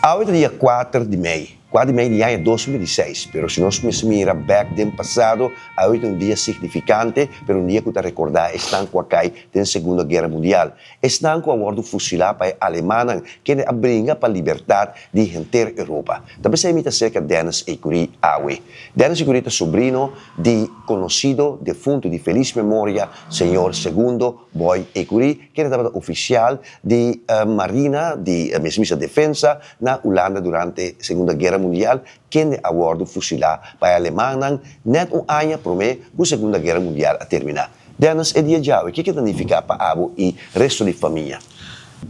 Hoje é dia 4 de maio. 4 de maio do ano 2016, pero se nós nos mira back do passado, hoje é um dia significante, pero um dia que está recordar estão com a cai da Segunda Guerra Mundial. Estão com a morte fusilada para a Alemanha, que abringa para a liberdade de inteira Europa. Também se imita cerca de Denis Ecurie Awe. Denis Ecurie é sobrinho de conhecido, defunto de feliz memória, senhor segundo Boy Ecurie, que era oficial de Marina, de mesma defesa na Holanda durante a Segunda Guerra Mundial, que a bordo fusilar para a Alemanha, net ano promê que a Segunda Guerra Mundial a terminar. Denis, é dia de hoje, o que significa para Abo e resto de família?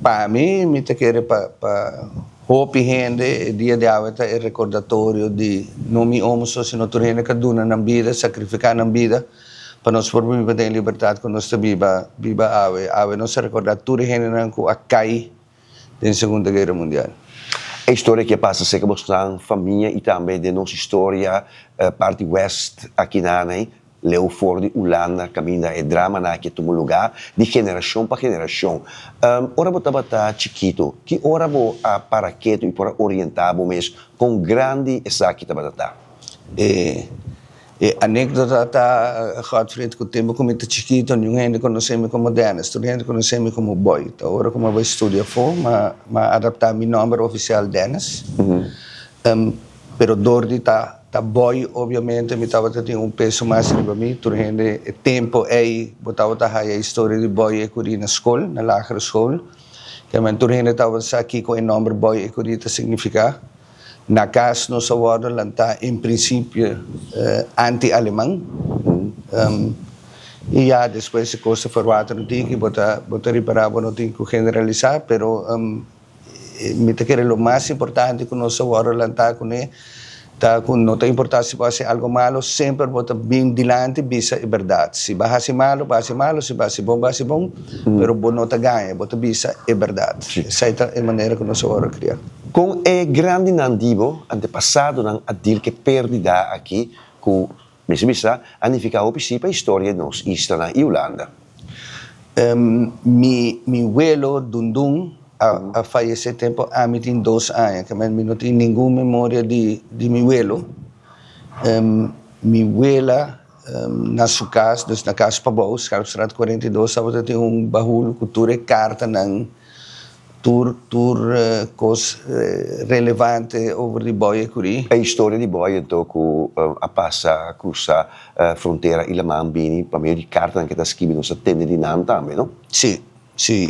Para mim, me te quero para hope gente, dia de hoje é recordatório de não me amo só se não turene que duna na vida, sacrificar na vida, para nós formos ter liberdade quando nós viva hoje não se recordar tudo gente não que a cai da Segunda Guerra Mundial. A história que passa cerca de família e também de nossa história, parte West aqui na leu fora de Holanda, caminho é drama na que tomou lugar de geração para geração. Ora você estava chiquito, que ora você para quieto e para orientar mesmo com grande essa que estava tá. Anekdota tá Godfried que o tempo como está chiquito, ninguém conhece-me como Denis, todo mundo conhece-me como Boy. Agora como eu estudo for, mas adaptar meu nome oficial Denis. Pero Dordi tá Boy, obviamente, me estava tendo peso mais para mim. Todo mundo tempo aí botava a história de Boy Ecurie na escola, na lagere school. Que men todo mundo estava aqui com o nome Boy Ecurie te significa. Na casa nós awardam em princípio anti-alemão e já depois se coisa forward não tinha que botar reparar não tinha que generalizar, pero me te quero o mais importante que nós awardam com não tem importância se vai ser algo malo, sempre botar bem dilante bisa é verdade. Se vai ser malo, se vai ser bom, pero bom não te ganha, botar bisa é verdade. Essa é a maneira que nós awardam criar. Com o grande nandivo, antepassado nan adil que perdida aqui, com mesmo a ficar a história de nós, isto na Holanda. Mi abuelo Dundun a fallecer tempo a mim tem 2 anos, que me não tenho nenhuma memória de mi abuelo. Mi abuela na sua casa, na casa para Baus, Carlstraat 42, estava tem baú cultura e carta nan tour cos relevante over de Boy Ecurie. A história de Boy então que a passa cruzar a fronteira Ilaman Bini para meio de carta que está escrito não se atende de nada também, não? Sim.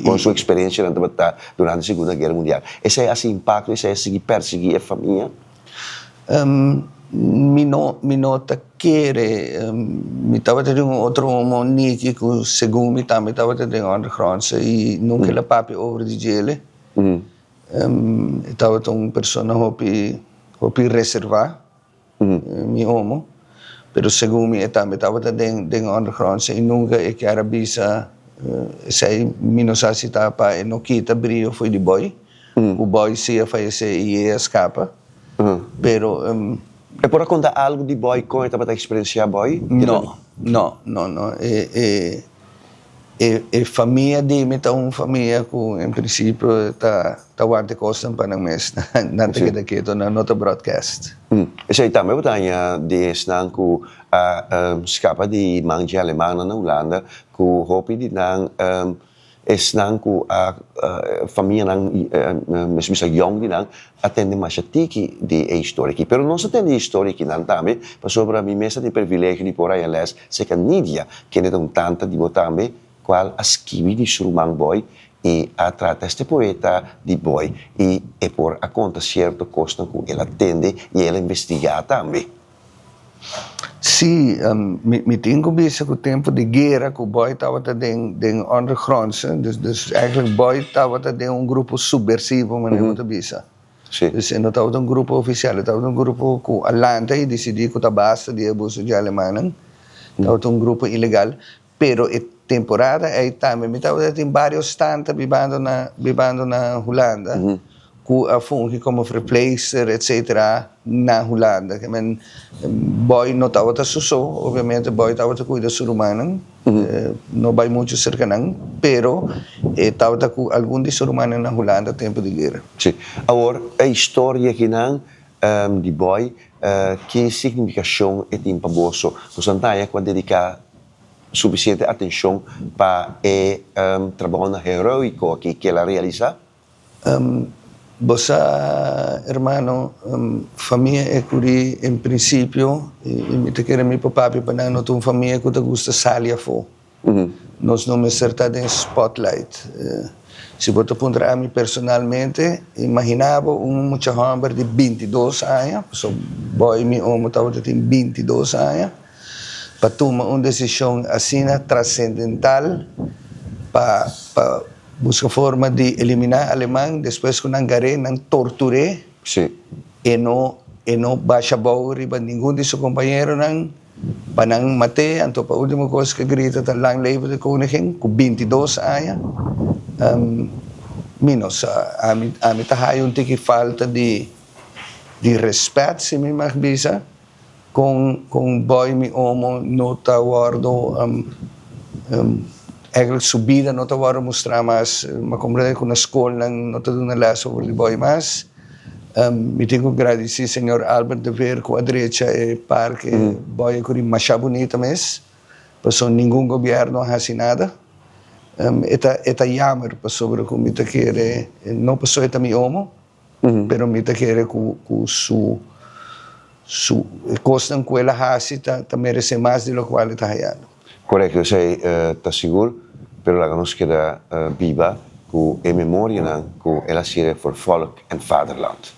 Com sua experiência durante a Segunda Guerra Mundial. Esse é esse impacto, esse é perseguir a família? Mi nota quere, mi estava tendo outro monique que segundo me também estava tendo underground e nunca la papi over de gele. Estava uma pessoa hopi reservar, mi homo, pero segundo me também estava tendo underground e nunca é que era bisa, sei mi não sabe se tapa e não quita brilho foi de Boy, o Boy se ia falecer e ia escapa, pero E pode contar algo de Boy com a experiência Boy? Não. E família de mim uma família que em princípio tá guarda costa para mês na daqui na nota broadcast. Esse aí também botanya de snang ku escapa de manja alemana na Holanda ku hopi de nang snang ku família nang mesmo sa young de nang atende mais tiki de história que pero não se atende história que não também para sobre a minha mesa de privilégio de por aí aliás se que nidia que não tanta de botambe qual a scrivi di Surman Boy e a tratta este poeta di Boy e por a conta certo costa que ela atende e ela investiga também. Sim, me tenho visto que o tempo de guerra que o Boy estava dentro underground, dus eigenlijk Boy estava dentro grupo subversivo, mas não te vista. Dus não estava grupo oficial, estava grupo que Atlanta e decidiu que basta de abuso de alemães, estava grupo ilegal, pero temporada aí também me estava em vários stands vivendo na Holanda. ku fungi como verpleegster, etc. na Holanda. Men, boy no tawa ta suso, obviamente boy tawa ta cuida sur humano, no vai muito cerca não, pero tawa ta cu algum de sur humano na Holanda tempo de guerra. Sì. Agora, a história que não de boy, que significação é tem para você? Você não tem que dedicar suficiente atenção para o trabalho heroico que ela realiza? Bossa, hermano, família é curi, em princípio, e me te quero me papapi para não ter uma família que te gusta salia fo. Nós não me acertamos em spotlight. Se você perguntar a mim personalmente, imaginava mucha homem de 22 anos, so boy me homo estava tem 22 anos, para tomar uma decisão assim transcendental, para buscar forma de eliminar alemão, depois que não garei, não torturei, Sì. e não baixa boa riba nenhum de seus companheiros, para não matar, então a última coisa que grita está lang leven de koningin, com 22 anos, menos, a mim está um tique falta de respeito, se me magbisa, com boy me homo, não está guardo, eigenlijk subida não está guardo mostrar mais, mas compreender que na escola não está dando lá sobre o boy mais, me tenho que agradecer senhor Albert de Ver com a direita e parque boy que é mais bonita mesmo, porque nenhum governo não faz nada. Eta jammer sobre como te quer não passou eta mi homo pero me te quer com su costa em que ela hasi ta merece mais de lo qual está hallando. Correcto, eu sei, está seguro, pero la nos queda viva com a memória que ela sirve for volk en vaderland.